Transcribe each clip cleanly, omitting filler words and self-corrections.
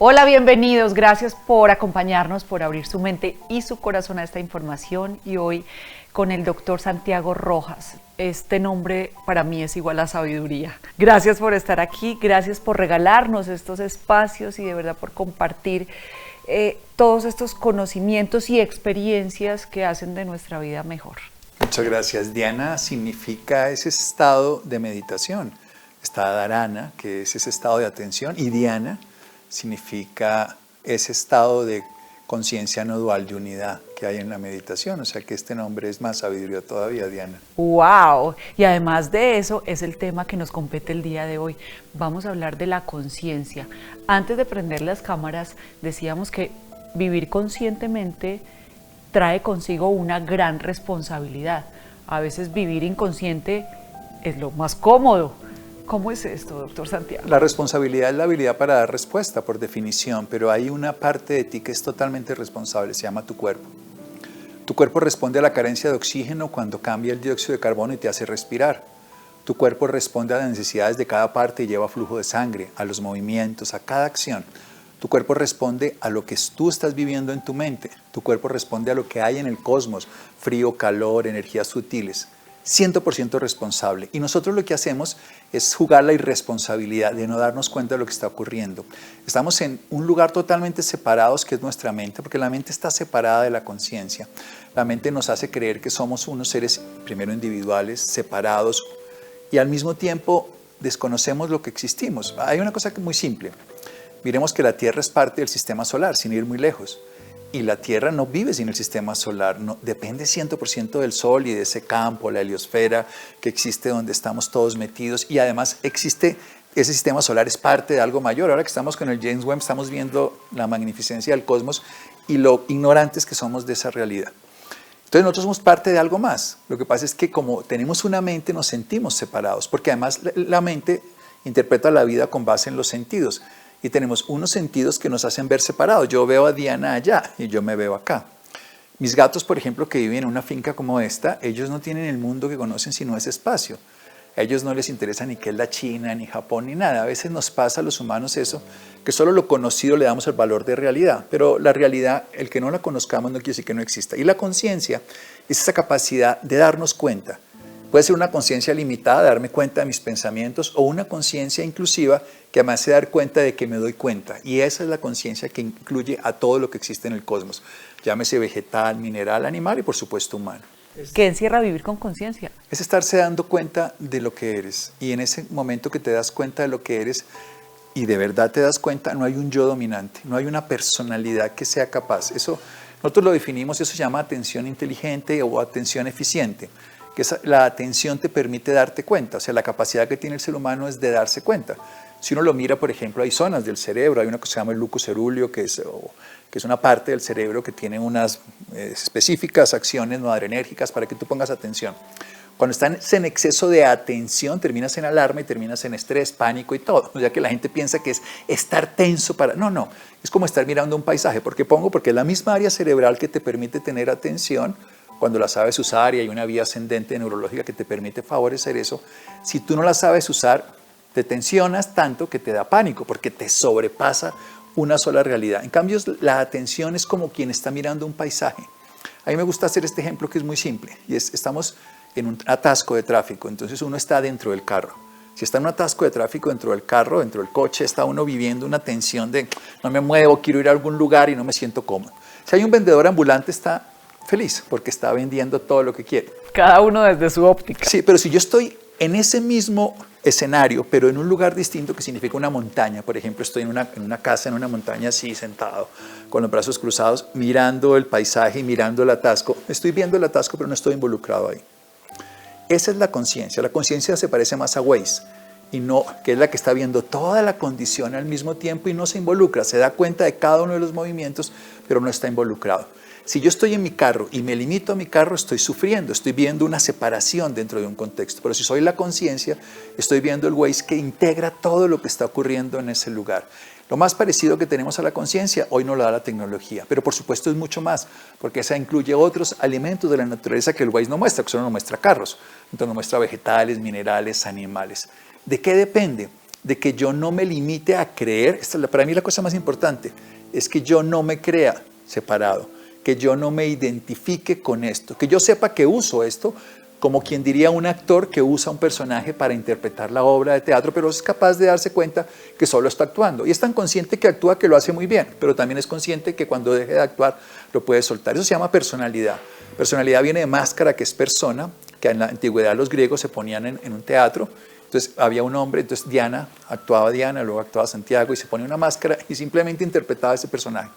Hola, bienvenidos. Gracias por acompañarnos, por abrir su mente y su corazón a esta información. Y hoy con el doctor Santiago Rojas. Este nombre para mí es igual a sabiduría. Gracias por estar aquí, gracias por regalarnos estos espacios y de verdad por compartir todos estos conocimientos y experiencias que hacen de nuestra vida mejor. Muchas gracias. Dhyana significa ese estado de meditación. Está dharana, que es ese estado de atención, y dhyana significa ese estado de conciencia no dual, de unidad que hay en la meditación. O sea que este nombre es más sabiduría todavía, Dhyana. ¡Wow! Y además de eso es el tema que nos compete el día de hoy. Vamos a hablar de la conciencia. Antes de prender las cámaras decíamos que vivir conscientemente trae consigo una gran responsabilidad. A veces vivir inconsciente es lo más cómodo. ¿Cómo es esto, doctor Santiago? La responsabilidad es la habilidad para dar respuesta, por definición, pero hay una parte de ti que es totalmente responsable, se llama tu cuerpo. Tu cuerpo responde a la carencia de oxígeno cuando cambia el dióxido de carbono y te hace respirar. Tu cuerpo responde a las necesidades de cada parte y lleva flujo de sangre, a los movimientos, a cada acción. Tu cuerpo responde a lo que tú estás viviendo en tu mente. Tu cuerpo responde a lo que hay en el cosmos, frío, calor, energías sutiles. 100% responsable. Y nosotros lo que hacemos es jugar la irresponsabilidad de no darnos cuenta de lo que está ocurriendo. Estamos en un lugar totalmente separados, que es nuestra mente, porque la mente está separada de la conciencia. La mente nos hace creer que somos unos seres, primero individuales, separados, y al mismo tiempo desconocemos lo que existimos. Hay una cosa que es muy simple. Miremos que la Tierra es parte del sistema solar, sin ir muy lejos. Y la Tierra no vive sin el sistema solar, no, depende 100% del Sol y de ese campo, la heliosfera que existe donde estamos todos metidos, y además existe, ese sistema solar es parte de algo mayor. Ahora que estamos con el James Webb estamos viendo la magnificencia del cosmos y lo ignorantes que somos de esa realidad. Entonces nosotros somos parte de algo más. Lo que pasa es que como tenemos una mente nos sentimos separados, porque además la mente interpreta la vida con base en los sentidos. Y tenemos unos sentidos que nos hacen ver separados. Yo veo a Dhyana allá y yo me veo acá. Mis gatos, por ejemplo, que viven en una finca como esta, ellos no tienen el mundo que conocen sino ese espacio. A ellos no les interesa ni qué es la China, ni Japón, ni nada. A veces nos pasa a los humanos eso, que solo lo conocido le damos el valor de realidad. Pero la realidad, el que no la conozcamos no quiere decir que no exista. Y la conciencia es esa capacidad de darnos cuenta. Puede ser una conciencia limitada, de darme cuenta de mis pensamientos, o una conciencia inclusiva que me hace dar cuenta de que me doy cuenta. Y esa es la conciencia que incluye a todo lo que existe en el cosmos. Llámese vegetal, mineral, animal y por supuesto humano. ¿Qué encierra vivir con conciencia? Es estarse dando cuenta de lo que eres. Y en ese momento que te das cuenta de lo que eres y de verdad te das cuenta, no hay un yo dominante, no hay una personalidad que sea capaz. Eso nosotros lo definimos, eso se llama atención inteligente o atención eficiente. Que la atención te permite darte cuenta, o sea, la capacidad que tiene el ser humano es de darse cuenta. Si uno lo mira, por ejemplo, hay zonas del cerebro, hay una que se llama el lucus cerúleo, que es una parte del cerebro que tiene unas específicas acciones no adrenérgicas para que tú pongas atención. Cuando estás en exceso de atención, terminas en alarma y terminas en estrés, pánico y todo. O sea que la gente piensa que es estar tenso para... No, es como estar mirando un paisaje. ¿Por qué pongo? Porque es la misma área cerebral que te permite tener atención. Cuando la sabes usar y hay una vía ascendente neurológica que te permite favorecer eso, si tú no la sabes usar, te tensionas tanto que te da pánico porque te sobrepasa una sola realidad. En cambio, la atención es como quien está mirando un paisaje. A mí me gusta hacer este ejemplo que es muy simple y estamos en un atasco de tráfico, entonces uno está dentro del carro. Si está en un atasco de tráfico dentro del carro, dentro del coche, está uno viviendo una tensión de no me muevo, quiero ir a algún lugar y no me siento cómodo. Si hay un vendedor ambulante, está feliz porque está vendiendo todo lo que quiere. Cada uno desde su óptica. Sí, pero si yo estoy en ese mismo escenario, pero en un lugar distinto que significa una montaña, por ejemplo, estoy en una casa en una montaña así, sentado, con los brazos cruzados, mirando el paisaje y mirando el atasco. Estoy viendo el atasco, pero no estoy involucrado ahí. Esa es la conciencia. La conciencia se parece más a Waze, que es la que está viendo toda la condición al mismo tiempo y no se involucra. Se da cuenta de cada uno de los movimientos, pero no está involucrado. Si yo estoy en mi carro y me limito a mi carro, estoy sufriendo, estoy viendo una separación dentro de un contexto. Pero si soy la conciencia, estoy viendo el Waze que integra todo lo que está ocurriendo en ese lugar. Lo más parecido que tenemos a la conciencia, hoy nos lo da la tecnología, pero por supuesto es mucho más, porque esa incluye otros alimentos de la naturaleza que el Waze no muestra, que solo nos muestra carros, entonces nos muestra vegetales, minerales, animales. ¿De qué depende? de que yo no me limite a creer, para mí la cosa más importante es que yo no me crea separado, que yo no me identifique con esto, que yo sepa que uso esto, como quien diría un actor que usa un personaje para interpretar la obra de teatro, pero es capaz de darse cuenta que solo está actuando. Y es tan consciente que actúa que lo hace muy bien, pero también es consciente que cuando deje de actuar lo puede soltar. Eso se llama personalidad. Personalidad viene de máscara, que es persona, que en la antigüedad los griegos se ponían en un teatro. Entonces había un hombre, entonces Diana, luego actuaba Santiago y se ponía una máscara y simplemente interpretaba ese personaje.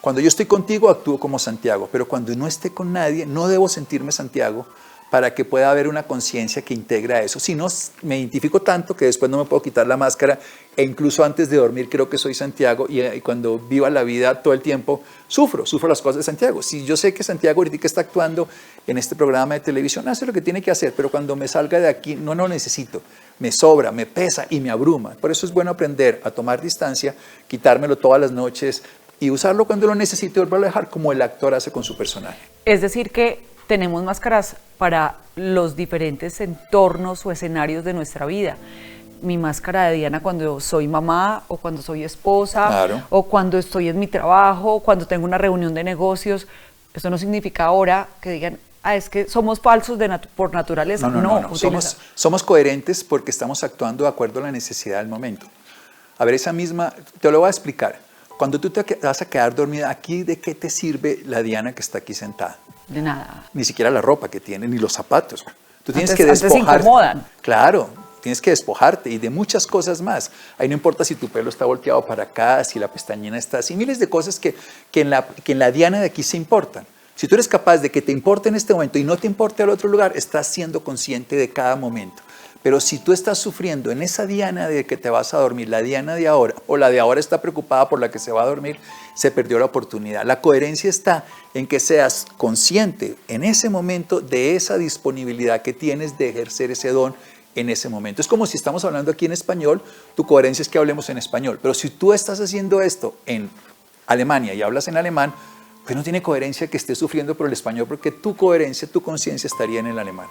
Cuando yo estoy contigo actúo como Santiago, pero cuando no esté con nadie no debo sentirme Santiago, para que pueda haber una conciencia que integra eso. Si no, me identifico tanto que después no me puedo quitar la máscara e incluso antes de dormir creo que soy Santiago y cuando viva la vida todo el tiempo sufro las cosas de Santiago. Si yo sé que Santiago ahorita está actuando en este programa de televisión, hace lo que tiene que hacer, pero cuando me salga de aquí no lo necesito, me sobra, me pesa y me abruma. Por eso es bueno aprender a tomar distancia, quitármelo todas las noches y usarlo cuando lo necesite y volverlo a dejar como el actor hace con su personaje. Es decir que tenemos máscaras para los diferentes entornos o escenarios de nuestra vida. Mi máscara de Diana cuando soy mamá o cuando soy esposa, claro, o cuando estoy en mi trabajo, cuando tengo una reunión de negocios. Eso no significa ahora que digan, es que somos falsos por naturaleza. No. Somos coherentes porque estamos actuando de acuerdo a la necesidad del momento. A ver, esa misma, te lo voy a explicar. Cuando tú te vas a quedar dormida aquí, ¿de qué te sirve la Diana que está aquí sentada? De nada. Ni siquiera la ropa que tiene, ni los zapatos. Tú tienes que despojarte. Antes incomodan. Claro, tienes que despojarte y de muchas cosas más. Ahí no importa si tu pelo está volteado para acá, si la pestañina está así, miles de cosas que en la Diana de aquí se importan. Si tú eres capaz de que te importe en este momento y no te importe al otro lugar, estás siendo consciente de cada momento. Pero si tú estás sufriendo en esa Diana de que te vas a dormir, la Diana de ahora, o la de ahora está preocupada por la que se va a dormir, se perdió la oportunidad. La coherencia está en que seas consciente en ese momento de esa disponibilidad que tienes de ejercer ese don en ese momento. Es como si estamos hablando aquí en español, tu coherencia es que hablemos en español. Pero si tú estás haciendo esto en Alemania y hablas en alemán, pues no tiene coherencia que estés sufriendo por el español, porque tu coherencia, tu conciencia estaría en el alemán.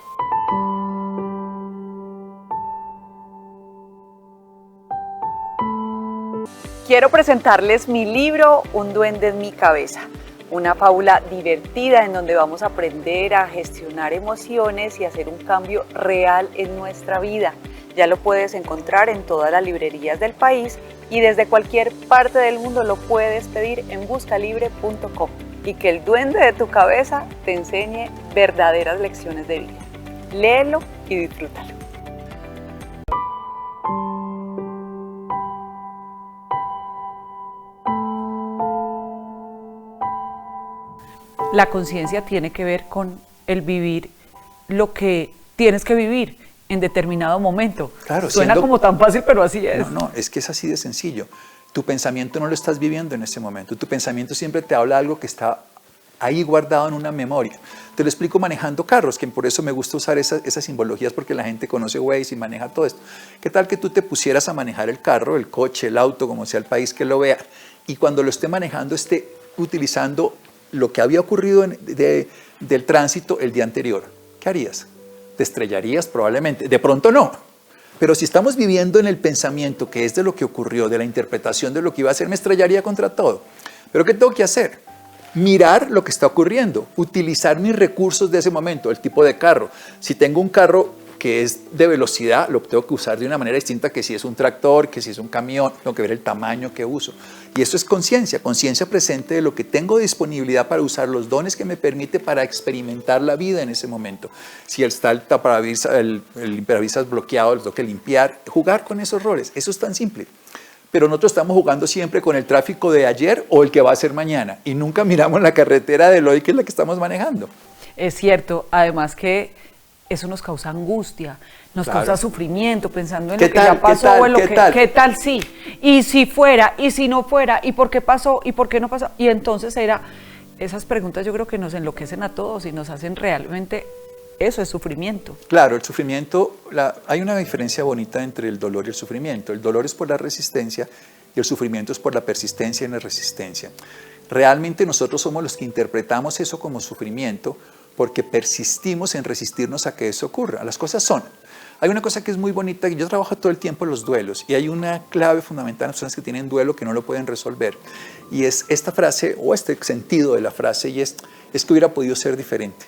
Quiero presentarles mi libro, Un duende en mi cabeza, una fábula divertida en donde vamos a aprender a gestionar emociones y hacer un cambio real en nuestra vida. Ya lo puedes encontrar en todas las librerías del país y desde cualquier parte del mundo lo puedes pedir en buscalibre.com y que el duende de tu cabeza te enseñe verdaderas lecciones de vida. Léelo y disfrútalo. La conciencia tiene que ver con el vivir lo que tienes que vivir en determinado momento. Claro, suena como tan fácil, pero así es. No, es que es así de sencillo. Tu pensamiento no lo estás viviendo en ese momento. Tu pensamiento siempre te habla de algo que está ahí guardado en una memoria. Te lo explico manejando carros, que por eso me gusta usar esas simbologías, porque la gente conoce Waze y maneja todo esto. ¿Qué tal que tú te pusieras a manejar el carro, el coche, el auto, como sea el país que lo vea, y cuando lo esté manejando esté utilizando lo que había ocurrido del tránsito el día anterior? ¿Qué harías? ¿Te estrellarías? Probablemente. De pronto no. Pero si estamos viviendo en el pensamiento que es de lo que ocurrió, de la interpretación de lo que iba a hacer, me estrellaría contra todo. ¿Pero qué tengo que hacer? Mirar lo que está ocurriendo, utilizar mis recursos de ese momento, el tipo de carro. Si tengo un carro que es de velocidad, lo tengo que usar de una manera distinta que si es un tractor, que si es un camión, tengo que ver el tamaño que uso. Y eso es conciencia presente de lo que tengo disponibilidad para usar los dones que me permite para experimentar la vida en ese momento. Si está el taparabrisas, el limpiabrisas bloqueado, lo tengo que limpiar, jugar con esos roles, eso es tan simple. Pero nosotros estamos jugando siempre con el tráfico de ayer o el que va a ser mañana y nunca miramos la carretera del hoy, que es la que estamos manejando. Es cierto, además que eso nos causa angustia, nos causa sufrimiento, pensando en lo que ya pasó o en lo que... ¿Qué tal sí? Y si fuera, y si no fuera, y por qué pasó, y por qué no pasó. Y entonces esas preguntas yo creo que nos enloquecen a todos y nos hacen realmente... Eso es sufrimiento. Claro, el sufrimiento, hay una diferencia bonita entre el dolor y el sufrimiento. El dolor es por la resistencia y el sufrimiento es por la persistencia en la resistencia. Realmente nosotros somos los que interpretamos eso como sufrimiento porque persistimos en resistirnos a que eso ocurra. Las cosas son, Hay una cosa que es muy bonita, que yo trabajo todo el tiempo en los duelos y hay una clave fundamental en las personas que tienen duelo que no lo pueden resolver y es esta frase o este sentido de la frase y es que hubiera podido ser diferente.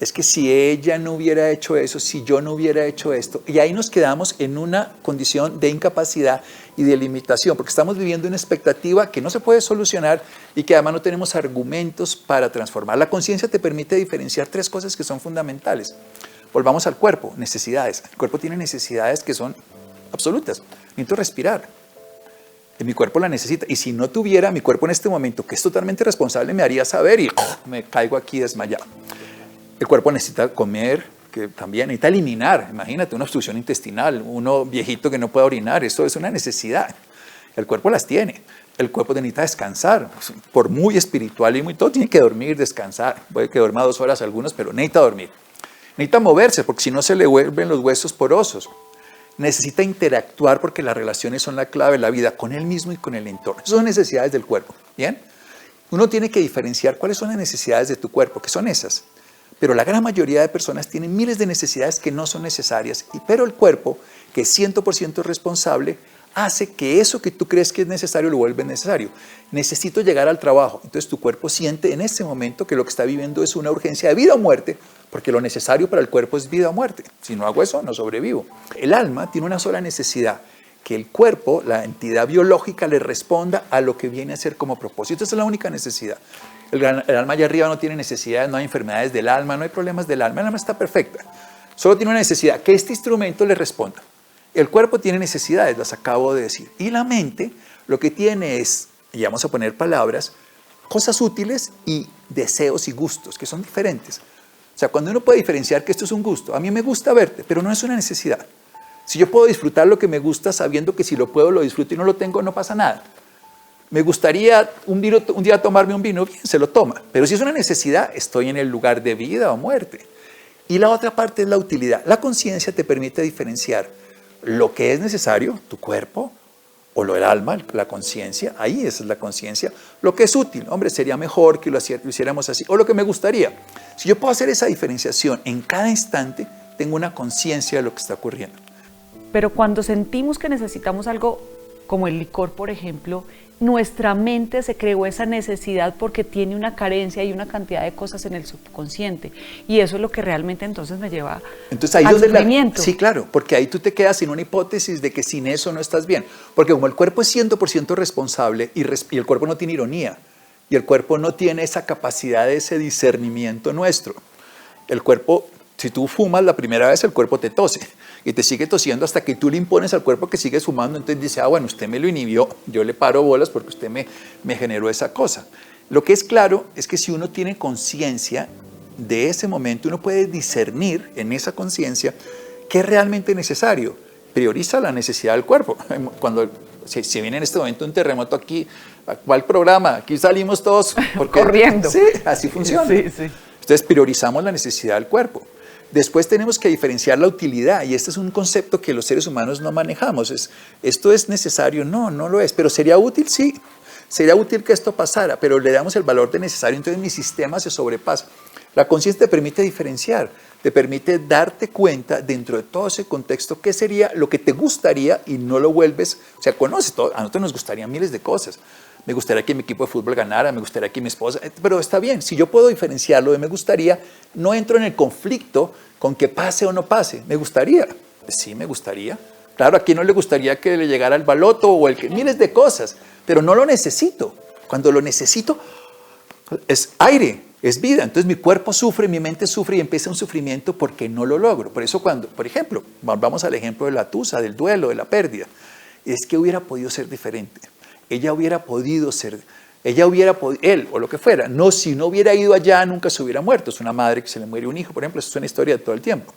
Es que si ella no hubiera hecho eso, si yo no hubiera hecho esto, y ahí nos quedamos en una condición de incapacidad y de limitación, porque estamos viviendo una expectativa que no se puede solucionar y que además no tenemos argumentos para transformar. La conciencia te permite diferenciar tres cosas que son fundamentales. Volvamos al cuerpo, necesidades. El cuerpo tiene necesidades que son absolutas. Necesito respirar. Y mi cuerpo la necesita. Y si no tuviera, mi cuerpo en este momento, que es totalmente responsable, me haría saber y me caigo aquí desmayado. El cuerpo necesita comer, que también necesita eliminar. Imagínate una obstrucción intestinal, uno viejito que no puede orinar, eso es una necesidad. El cuerpo las tiene. El cuerpo necesita descansar. Por muy espiritual y muy todo, tiene que dormir, descansar. Puede que duerma 2 horas algunos, pero necesita dormir. Necesita moverse, porque si no se le vuelven los huesos porosos. Necesita interactuar, porque las relaciones son la clave de la vida, con él mismo y con el entorno. Esas son necesidades del cuerpo. ¿Bien? Uno tiene que diferenciar cuáles son las necesidades de tu cuerpo, que son esas. Pero la gran mayoría de personas tienen miles de necesidades que no son necesarias, pero el cuerpo, que es 100% responsable, hace que eso que tú crees que es necesario lo vuelve necesario. Necesito llegar al trabajo. Entonces tu cuerpo siente en ese momento que lo que está viviendo es una urgencia de vida o muerte, porque lo necesario para el cuerpo es vida o muerte. Si no hago eso, no sobrevivo. El alma tiene una sola necesidad, que el cuerpo, la entidad biológica, le responda a lo que viene a ser como propósito. Esa es la única necesidad. El alma allá arriba no tiene necesidades, no hay enfermedades del alma, no hay problemas del alma. El alma está perfecta. Solo tiene una necesidad, que este instrumento le responda. El cuerpo tiene necesidades, las acabo de decir. Y la mente lo que tiene es, y vamos a poner palabras, cosas útiles y deseos y gustos, que son diferentes. O sea, cuando uno puede diferenciar que esto es un gusto, a mí me gusta verte, pero no es una necesidad. Si yo puedo disfrutar lo que me gusta sabiendo que si lo puedo, lo disfruto y no lo tengo, no pasa nada. Me gustaría un día tomarme un vino, bien, se lo toma. Pero si es una necesidad, estoy en el lugar de vida o muerte. Y la otra parte es la utilidad. La conciencia te permite diferenciar lo que es necesario, tu cuerpo, o lo del alma, la conciencia, ahí esa es la conciencia, lo que es útil. Hombre, sería mejor que lo hiciéramos así, o lo que me gustaría. Si yo puedo hacer esa diferenciación en cada instante, tengo una conciencia de lo que está ocurriendo. Pero cuando sentimos que necesitamos algo, como el licor, por ejemplo, nuestra mente se creó esa necesidad porque tiene una carencia y una cantidad de cosas en el subconsciente. Y eso es lo que realmente entonces me lleva al sufrimiento. Sí, claro, porque ahí tú te quedas sin una hipótesis de que sin eso no estás bien. Porque como el cuerpo es 100% responsable y el cuerpo no tiene ironía, y el cuerpo no tiene esa capacidad de ese discernimiento nuestro. El cuerpo, si tú fumas la primera vez, el cuerpo te tose. Y te sigue tosiendo hasta que tú le impones al cuerpo que sigues fumando, entonces dice, bueno, usted me lo inhibió, yo le paro bolas porque usted me generó esa cosa. Lo que es claro es que si uno tiene conciencia de ese momento, uno puede discernir en esa conciencia qué es realmente necesario. Prioriza la necesidad del cuerpo. Cuando si viene en este momento un terremoto aquí, ¿cuál programa? Aquí salimos todos corriendo. Sí, así funciona. Sí, sí. Entonces priorizamos la necesidad del cuerpo. Después tenemos que diferenciar la utilidad y este es un concepto que los seres humanos no manejamos. ¿Esto es necesario? No, no lo es. ¿Pero sería útil? Sí. Sería útil que esto pasara, pero le damos el valor de necesario, entonces mi sistema se sobrepasa. La conciencia te permite diferenciar, te permite darte cuenta dentro de todo ese contexto qué sería lo que te gustaría y no lo vuelves, o sea, conoces todo. A nosotros nos gustarían miles de cosas. Me gustaría que mi equipo de fútbol ganara, me gustaría que mi esposa, pero está bien, si yo puedo diferenciarlo de me gustaría, no entro en el conflicto con que pase o no pase. Me gustaría, sí me gustaría. Claro, a quién no le gustaría que le llegara el baloto o miles de cosas, pero no lo necesito. Cuando lo necesito es aire, es vida. Entonces mi cuerpo sufre, mi mente sufre y empieza un sufrimiento porque no lo logro. Por eso cuando, por ejemplo, vamos al ejemplo de la tusa, del duelo, de la pérdida, es que hubiera podido ser diferente. Ella hubiera podido ser, él o lo que fuera, no, si no hubiera ido allá nunca se hubiera muerto. Es una madre que se le muere un hijo, por ejemplo, eso es una historia de todo el tiempo.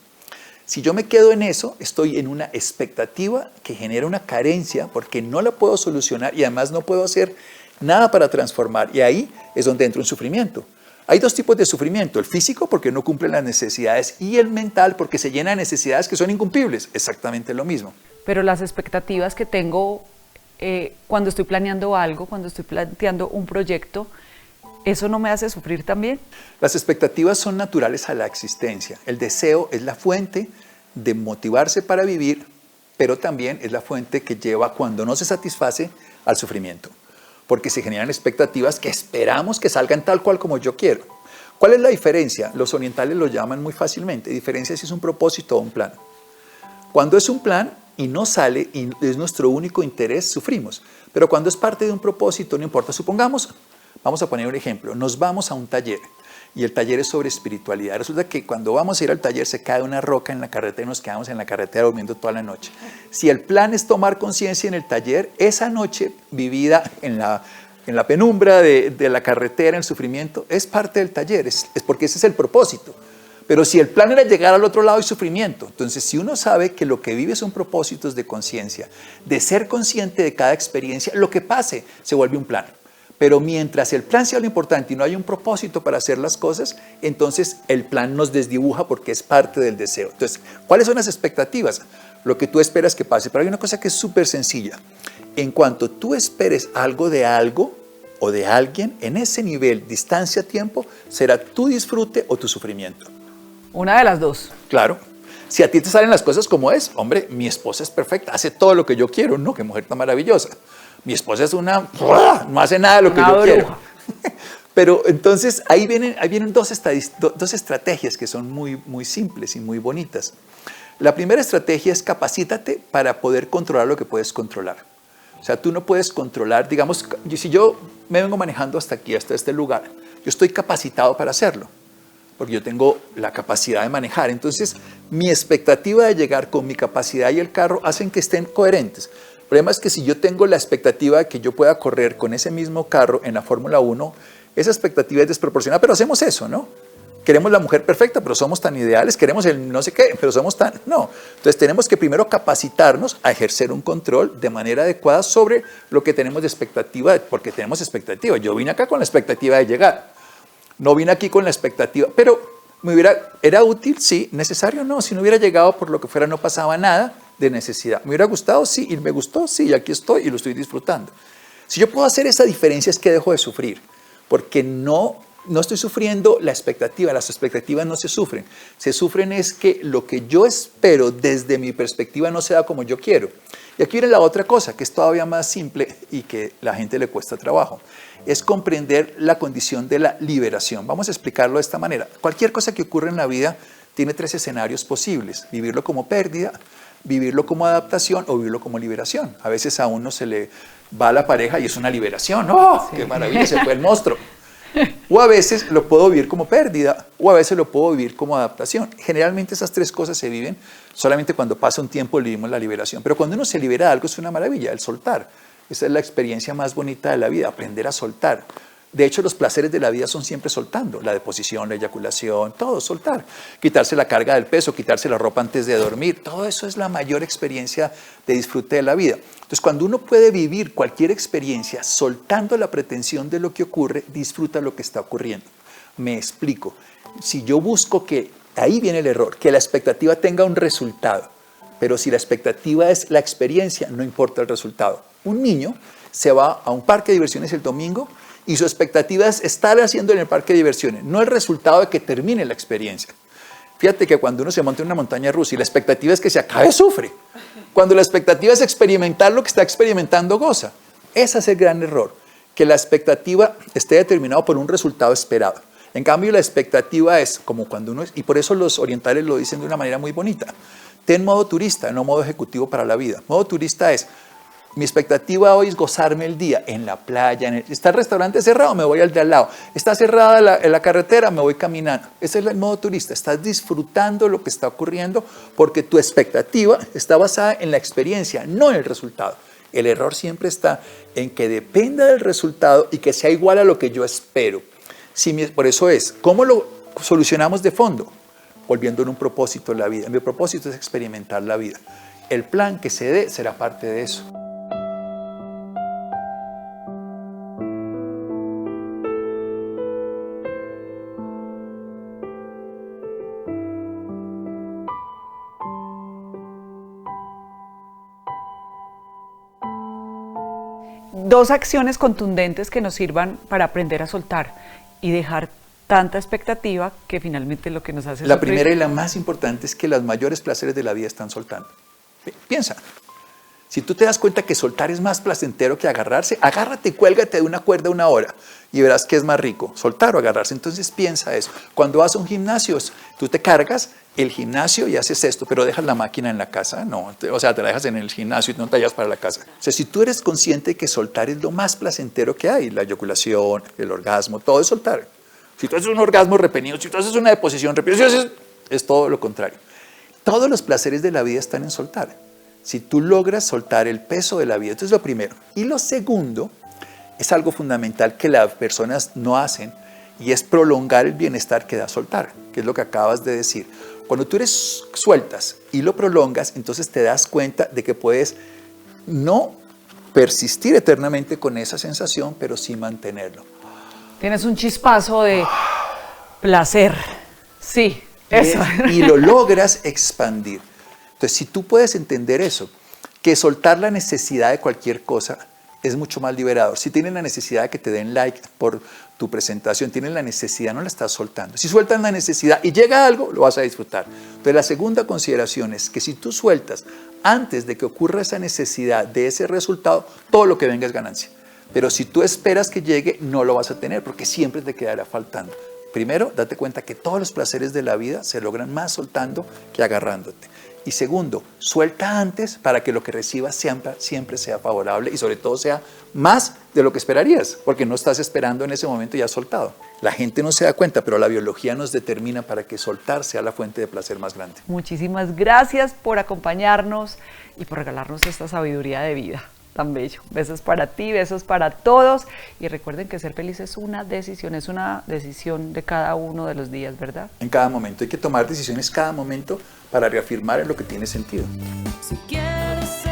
Si yo me quedo en eso, estoy en una expectativa que genera una carencia porque no la puedo solucionar y además no puedo hacer nada para transformar. Y ahí es donde entra un sufrimiento. Hay dos tipos de sufrimiento, el físico porque no cumple las necesidades y el mental porque se llena de necesidades que son incumplibles, exactamente lo mismo. Pero las expectativas que tengo cuando estoy planeando algo, cuando estoy planteando un proyecto, ¿eso no me hace sufrir también? Las expectativas son naturales a la existencia. El deseo es la fuente de motivarse para vivir, pero también es la fuente que lleva, cuando no se satisface, al sufrimiento. Porque se generan expectativas que esperamos que salgan tal cual como yo quiero. ¿Cuál es la diferencia? Los orientales lo llaman muy fácilmente. Diferencia si es un propósito o un plan. Cuando es un plan y no sale y es nuestro único interés, sufrimos. Pero cuando es parte de un propósito, no importa. Supongamos, vamos a poner un ejemplo, nos vamos a un taller y el taller es sobre espiritualidad. Resulta que cuando vamos a ir al taller se cae una roca en la carretera y nos quedamos en la carretera durmiendo toda la noche. Si el plan es tomar conciencia en el taller, esa noche vivida en la penumbra de la carretera, en el sufrimiento, es parte del taller, es porque ese es el propósito. Pero si el plan era llegar al otro lado, hay sufrimiento. Entonces, si uno sabe que lo que vive son propósitos de conciencia, de ser consciente de cada experiencia, lo que pase se vuelve un plan. Pero mientras el plan sea lo importante y no hay un propósito para hacer las cosas, entonces el plan nos desdibuja porque es parte del deseo. Entonces, ¿cuáles son las expectativas? Lo que tú esperas que pase. Pero hay una cosa que es súper sencilla. En cuanto tú esperes algo o de alguien, en ese nivel, distancia, tiempo, será tu disfrute o tu sufrimiento. Una de las dos. Claro. Si a ti te salen las cosas como es, hombre, mi esposa es perfecta, hace todo lo que yo quiero, ¿no? Qué mujer tan maravillosa. Mi esposa es no hace nada de lo que yo quiero. Pero entonces ahí vienen dos estrategias que son muy, muy simples y muy bonitas. La primera estrategia es capacítate para poder controlar lo que puedes controlar. O sea, tú no puedes controlar, digamos, si yo me vengo manejando hasta aquí, hasta este lugar, yo estoy capacitado para hacerlo, porque yo tengo la capacidad de manejar. Entonces, mi expectativa de llegar con mi capacidad y el carro hacen que estén coherentes. El problema es que si yo tengo la expectativa de que yo pueda correr con ese mismo carro en la Fórmula 1, esa expectativa es desproporcionada, pero hacemos eso, ¿no? Queremos la mujer perfecta, pero somos tan ideales, queremos el no sé qué, pero somos tan... No. Entonces tenemos que primero capacitarnos a ejercer un control de manera adecuada sobre lo que tenemos de expectativa, porque tenemos expectativa. Yo vine acá con la expectativa de llegar, no vine aquí con la expectativa, pero ¿era útil? Sí. ¿Necesario? No. Si no hubiera llegado por lo que fuera, no pasaba nada de necesidad. ¿Me hubiera gustado? Sí. ¿Y me gustó? Sí. Y aquí estoy y lo estoy disfrutando. Si yo puedo hacer esa diferencia es que dejo de sufrir, porque no estoy sufriendo la expectativa, las expectativas no se sufren. Se sufren es que lo que yo espero desde mi perspectiva no se da como yo quiero. Y aquí viene la otra cosa, que es todavía más simple y que a la gente le cuesta trabajo. Es comprender la condición de la liberación. Vamos a explicarlo de esta manera. Cualquier cosa que ocurre en la vida tiene tres escenarios posibles. Vivirlo como pérdida, vivirlo como adaptación o vivirlo como liberación. A veces a uno se le va la pareja y es una liberación. ¡Oh, sí! ¡Qué maravilla! Se fue el monstruo. O a veces lo puedo vivir como pérdida, o a veces lo puedo vivir como adaptación. Generalmente esas tres cosas se viven solamente cuando pasa un tiempo vivimos la liberación. Pero cuando uno se libera de algo es una maravilla, el soltar. Esa es la experiencia más bonita de la vida, aprender a soltar. De hecho, los placeres de la vida son siempre soltando. La deposición, la eyaculación, todo soltar. Quitarse la carga del peso, quitarse la ropa antes de dormir. Todo eso es la mayor experiencia de disfrute de la vida. Entonces, cuando uno puede vivir cualquier experiencia soltando la pretensión de lo que ocurre, disfruta lo que está ocurriendo. Me explico. Si yo busco ahí viene el error, que la expectativa tenga un resultado. Pero si la expectativa es la experiencia, no importa el resultado. Un niño se va a un parque de diversiones el domingo y su expectativa es estar haciendo en el parque de diversiones, no el resultado de que termine la experiencia. Fíjate que cuando uno se monta en una montaña rusa y la expectativa es que se acabe, sufre. Cuando la expectativa es experimentar lo que está experimentando, goza. Ese es el gran error, que la expectativa esté determinada por un resultado esperado. En cambio, la expectativa es como cuando uno es, y por eso los orientales lo dicen de una manera muy bonita, ten modo turista, no modo ejecutivo para la vida. Modo turista es, mi expectativa hoy es gozarme el día en la playa, está el restaurante cerrado, me voy al de al lado, está cerrada la carretera, me voy caminando. Ese es el modo turista, estás disfrutando lo que está ocurriendo porque tu expectativa está basada en la experiencia, no en el resultado. El error siempre está en que dependa del resultado y que sea igual a lo que yo espero. Por eso es, ¿cómo lo solucionamos de fondo? Volviendo en un propósito la vida. Mi propósito es experimentar la vida. El plan que se dé será parte de eso. Dos acciones contundentes que nos sirvan para aprender a soltar y dejar tanta expectativa que finalmente lo que nos hace La sufrir. primera y la más importante es que los mayores placeres de la vida están soltando. Piensa, si tú te das cuenta que soltar es más placentero que agarrarse, agárrate y cuélgate de una cuerda 1 hora y verás que es más rico, soltar o agarrarse. Entonces piensa eso. Cuando vas a un gimnasio, tú te cargas el gimnasio y haces esto, pero dejas la máquina en la casa, no, o sea, te la dejas en el gimnasio y no te llevas para la casa. O sea, si tú eres consciente de que soltar es lo más placentero que hay, la eyaculación, el orgasmo, todo es soltar. Si tú haces un orgasmo repenido, si tú haces una deposición repetida, es todo lo contrario. Todos los placeres de la vida están en soltar. Si tú logras soltar el peso de la vida, esto es lo primero. Y lo segundo es algo fundamental que las personas no hacen y es prolongar el bienestar que da soltar, que es lo que acabas de decir. Cuando tú eres sueltas y lo prolongas, entonces te das cuenta de que puedes no persistir eternamente con esa sensación, pero sí mantenerlo. Tienes un chispazo de placer. Sí, eso. Y lo logras expandir. Entonces, si tú puedes entender eso, que soltar la necesidad de cualquier cosa es mucho más liberador. Si tienes la necesidad de que te den like por tu presentación, tienes la necesidad, no la estás soltando. Si sueltas la necesidad y llega algo, lo vas a disfrutar. Entonces, la segunda consideración es que si tú sueltas antes de que ocurra esa necesidad de ese resultado, todo lo que venga es ganancia. Pero si tú esperas que llegue, no lo vas a tener porque siempre te quedará faltando. Primero, date cuenta que todos los placeres de la vida se logran más soltando que agarrándote. Y segundo, suelta antes para que lo que recibas siempre sea favorable y sobre todo sea más de lo que esperarías, porque no estás esperando en ese momento ya soltado. La gente no se da cuenta, pero la biología nos determina para que soltar sea la fuente de placer más grande. Muchísimas gracias por acompañarnos y por regalarnos esta sabiduría de vida tan bello. Besos para ti, besos para todos. Y recuerden que ser feliz es una decisión de cada uno de los días, ¿verdad? En cada momento. Hay que tomar decisiones cada momento para reafirmar en lo que tiene sentido. Si quieres ser